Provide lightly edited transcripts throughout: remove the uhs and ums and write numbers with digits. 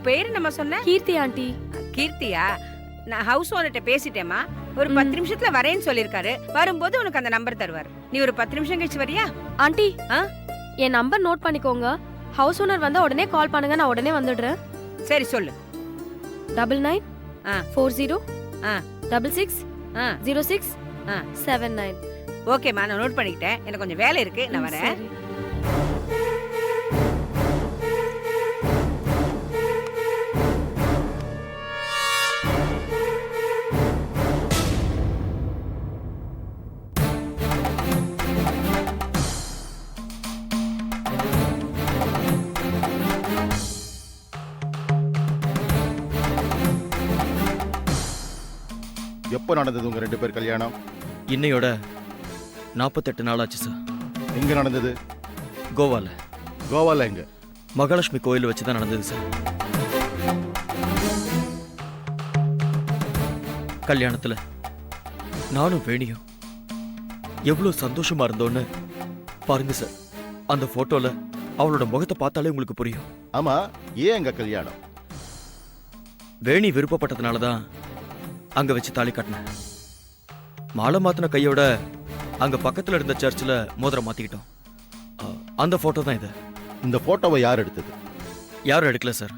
உன் பேரு நம்ம சொன்ன கீர்த்தி ஆண்டி. கீர்த்தியா? நான் ஹவுஸ் ஓனர்ட்ட பேசிட்டேமா. ஒரு 10 நிமிஷத்துல வரேன்னு சொல்லிருக்காரு. வரும்போது உனக்கு அந்த நம்பர் தருவார். நீ ஒரு 10 நிமிஷம் கழிச்சு வரியா? ஆண்டி என் நம்பர் நோட் பண்ணிக்கோங்க. ஹவுஸ் ஓனர் வந்தா உடனே கால் பண்ணுங்க, நான் உடனே வந்துடுறேன். சரி சொல்லு. 99 40 ஆ 66 06 79. ஓகேம்மா, நான் நோட் பண்ணிக்கிட்டேன். எனக்கு கொஞ்சம் வேலை இருக்கு, நான் வரேன். சரி. எப்போ நடந்தது உங்க 2 பேர் கல்யாணம்? இன்னையோட 48 நாள் ஆச்சு சார். எங்க நடந்தது? கோவால. கோவால எங்க? மகாலட்சுமி கோயில் வச்சு தான் நடந்தது சார். கல்யாணத்துல நானும் வேணியும் எவ்வளவு சந்தோஷமா இருந்தோன்னு பாருங்க சார். அந்த போட்டோல அவளோட முகத்தை பார்த்தாலே உங்களுக்கு புரியும். ஆமா, ஏன் எங்க கல்யாணம்? வேணி விருப்பப்பட்டதுனாலதான் அங்க வச்சு தாலி கட்டினேன். மாலை மாத்தின கையோட அங்க பக்கத்துல இருந்த சர்ச்சில் மோதிரம் மாத்திக்கிட்டோம். அந்த போட்டோ தான் இது. இந்த போட்டோவை யார் எடுத்தது? யாரும் எடுக்கல சார்.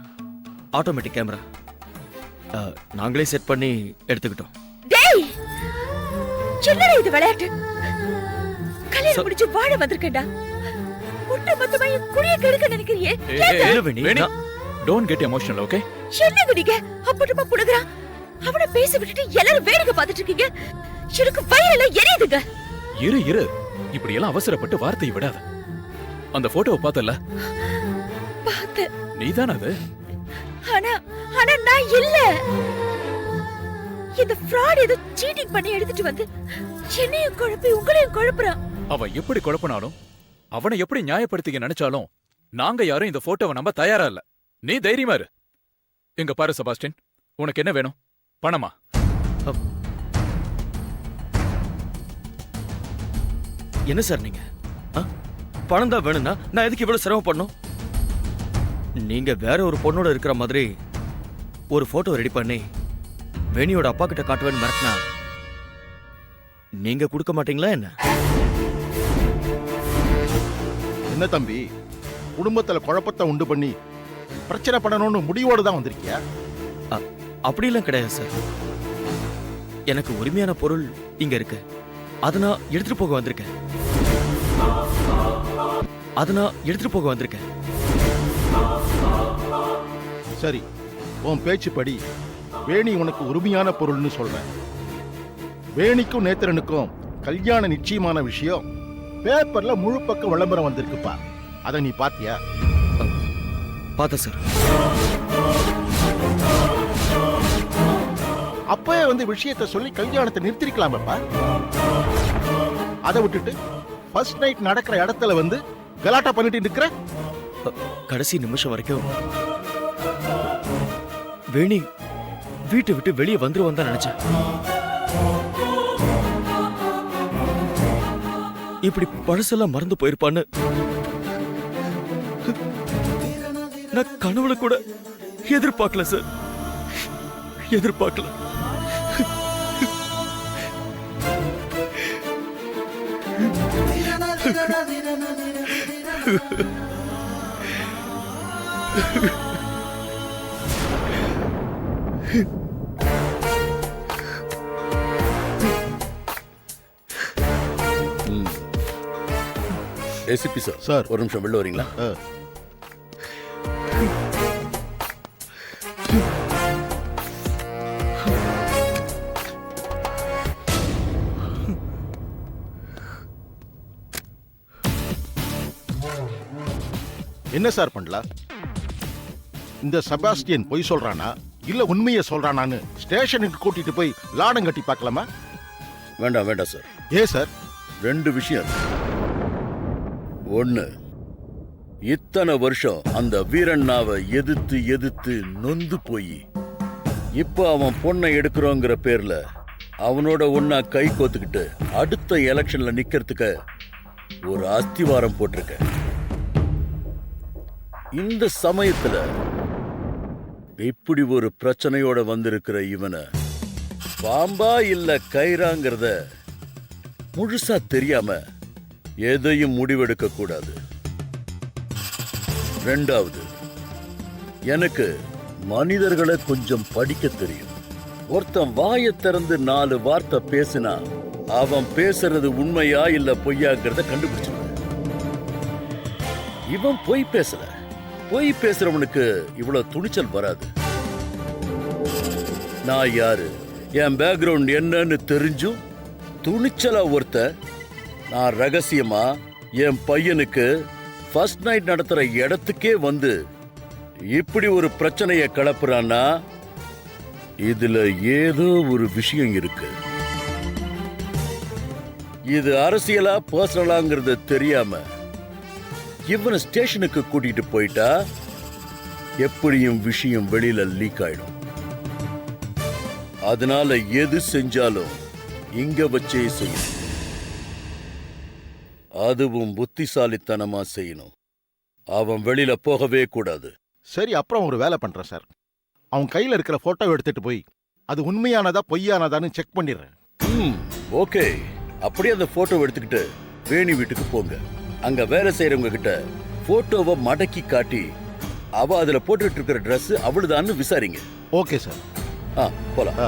ஆட்டோமேட்டிக் கேமரா நாங்களே செட் பண்ணி எடுத்துக்கிட்டோம். டேய், என்னடா இது விளையாட்டு? கல்யாணம் முடிச்சு வாழ வந்திருக்கேன்டா. ஒட்டு மொத்தமா என் குடிய கெடுக்க நினைக்கிறியே? வேணி, டோன்ட் கெட் எமோஷனல், ஓகே? என்னங்க நீங்க அப்பட்டமா புடுங்கறான்? அவனை பேச விட்டுட்டு எல்லாரும் வேடிக்கை பார்த்துட்டு இருக்கீங்க. எனக்கு வயிறெல்லாம் எரியுதுங்க. இரு, இப்படி எல்லாம் அவசரப்பட்டு வார்த்தையை விடாத. அந்த போட்டோவை பார்த்தல? பார்த்த. நீதான அது? ஆனா நான் இல்ல. இந்த ஃப்ராட் ஏதோ சீட்டிங் பண்ணி எடுத்துட்டு வந்து என்னையும் குழப்பி உங்களையும் குழப்புறான். அவன் எப்படி குழப்பினாலும், அவனை எப்படி நியாயப்படுத்திக்க நினைச்சாலும், நாங்க யாரும் இந்த போட்டோவை நம்ப தயாரா இல்ல. நீ தைரியமா இரு. எங்க பாரு செபாஸ்டின், உனக்கு என்ன வேணும்? பணமா? என்ன சார் நீங்க? பணம் தான் வேணும்னா நான் எதுக்கு இவ்வளவு சிரமப்படணும்? நீங்க வேற ஒரு பொண்ணோட இருக்கிற மாதிரி ஒரு போட்டோ ரெடி பண்ணி வேணியோட அப்பா கிட்ட காட்டுவேன்னு மிரட்டினா நீங்க கொடுக்க மாட்டீங்களா என்ன? என்ன தம்பி, குடும்பத்துல குழப்பத்தை உண்டு பண்ணி பிரச்சனை பண்ணணும்னு முடிவோடு தான் வந்திருக்கியா? அப்படிலாம் கிடையாது சார். எனக்கு உரிமையான பொருள் இங்க இருக்கு. அதை நான் எடுத்துட்டு போக வந்திருக்கேன். சரி, உன் பேச்சுப்படி வேணி உனக்கு உரிமையான பொருள்னு சொல்றேன். வேணிக்கும் நேத்திரனுக்கும் கல்யாண நிச்சயமான விஷயம் பேப்பர்ல முழு பக்க விளம்பரம் வந்திருக்குப்பா. அதை நீ பாத்தியா? பார்த்த சார். அப்பவே வந்து விஷயத்தை சொல்லி கல்யாணத்தை நிறுத்திருக்கலாமப்பா. அதை விட்டுட்டு ஃபர்ஸ்ட் நைட் நடக்கிற இடத்துல வந்து கலாட்டா பண்ணிட்டு இருக்கிற. கடைசி நிமிஷம் வரைக்கும் வேணி வீட்டை விட்டு வெளியே வந்துருவான் தான் நினைச்சேன். இப்படி பழசெல்லாம் மறந்து போயிருப்பான்னு நான் கனவுல கூட எதிர்பார்க்கல சார். எதிர்பார்க்கல. ACP sir. சார், ஒரு நிமிஷம் வெளில வரீங்களா? என்ன சார் பண்ணலாம்? இந்த செபாஸ்டியன் பொய் சொல்றானா இல்ல உண்மையை சொல்றானான்னு ஸ்டேஷனுக்கு கூட்டிட்டு போய் லாடம் கட்டி பார்க்கலாமா? வேண்டாம் சார். ஏ சார்? 2 விஷயம். ஒண்ணு, இத்தனை வருஷம் அந்த வீரண்ணாவை எதிர்த்து நொந்து போய் இப்ப அவன் பொண்ணை எடுக்கிறோங்கிற பேர்ல அவனோட ஒன்னா கை கோத்துக்கிட்டு அடுத்த எலெக்ஷன்ல நிக்கிறதுக்கு ஒரு அஸ்திவாரம் போட்டிருக்க. இந்த சமயத்துல இப்படி ஒரு பிரச்சனையோட வந்திருக்கிற இவனை பாம்பா இல்ல கயிறாங்கிறத முழுசா தெரியாம எதையும் முடிவெடுக்க கூடாது. ரெண்டாவது, எனக்கு மனிதர்களை கொஞ்சம் படிக்க தெரியும். ஒருத்தன் வாயை திறந்து 4 வார்த்தை பேசினா அவன் பேசுறது உண்மையா இல்ல பொய்யாங்கிறத கண்டுபிடிச்சிருவேன். இவன் பொய் பேசல. பொய் பேசுறவனுக்கு இவ்வளவு துணிச்சல் வராது. நான் யாரு, என் பேக்ரவுண்ட் என்னன்னு தெரிஞ்சும் துணிச்சலா ஒருத்த நான் ரகசியமா என் பையனுக்கு ஃபர்ஸ்ட் நைட் நடத்துற இடத்துக்கே வந்து இப்படி ஒரு பிரச்சனையை கிளப்புறான்னா இதுல ஏதோ ஒரு விஷயம் இருக்கு. இது அரசியலா பர்சனலாங்கிறது தெரியாம இவனை ஸ்டேஷனுக்கு கூட்டிட்டு போயிட்டா எப்படியும் விஷயம் வெளியில லீக் ஆயிடும். அதனால எது செஞ்சாலும் இங்க வச்சே செய்யணும். அதுவும் புத்திசாலித்தனமா செய்யணும். அவன் வெளியில போகவே கூடாது. சரி, அப்புறம் ஒரு வேலை பண்றேன் சார். அவன் கையில இருக்கிற போட்டோ எடுத்துட்டு போய் அது உண்மையானதா பொய்யானதான்னு செக் பண்ணிடுறேன். ஓகே. அப்படியே அந்த போட்டோ எடுத்துக்கிட்டு வேணி வீட்டுக்கு போங்க. அங்க வேலை செய்யறவங்க கிட்ட போட்டோவை மடக்கி காட்டி அவ அதுல போட்டுட்டு இருக்கிற Dress அவளுதான்னு விசாரிங்க. Okay sir. போலாம்.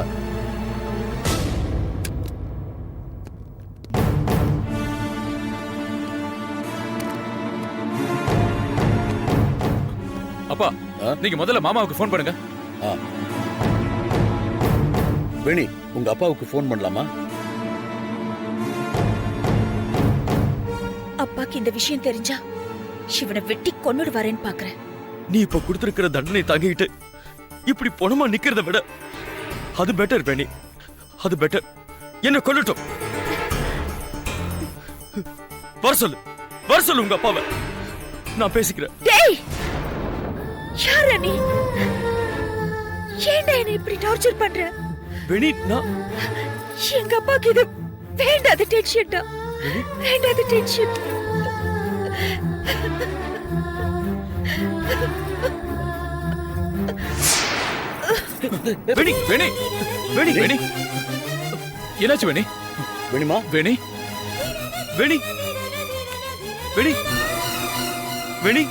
அப்பா, நீங்க முதல்ல மாமாவுக்கு ஃபோன் பண்ணுங்க. வேணி, உங்க அப்பாவுக்கு ஃபோன் பண்ணலாமா? அப்பாக்கு இந்த விஷயம் தெரிஞ்சா சிவனை வெட்டி கொன்னுடுவாரேன்னு பாக்குறேன். நீ இப்ப கொடுத்திருக்கிற தண்டனை தாங்கிட்டு இப்படி பொணமா நிக்கிறத விட அது பெட்டர் வேணி. அது பெட்டர். என்ன கொல்லட்டும். வர சொல்லு உங்க அப்பாவை. நான் பேசிக்கிறேன். டேய், யாரா நீ? ஏன்டா என்ன இப்படி டார்ச்சர் பண்ற? வேணி, நான் எங்க அப்பாக்கு இது வேண்டாத டென்ஷன்டா. வேண்டாத டென்ஷன். வேணி, வேணி, வேணி, வேணி. என்னாச்சு வேணி? வேணிமா, வேணி, வேணி, வேணி, வேணி.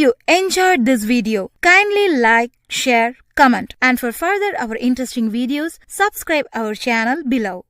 you enjoyed this video, kindly like, share, comment, and for further our interesting videos, subscribe our channel below.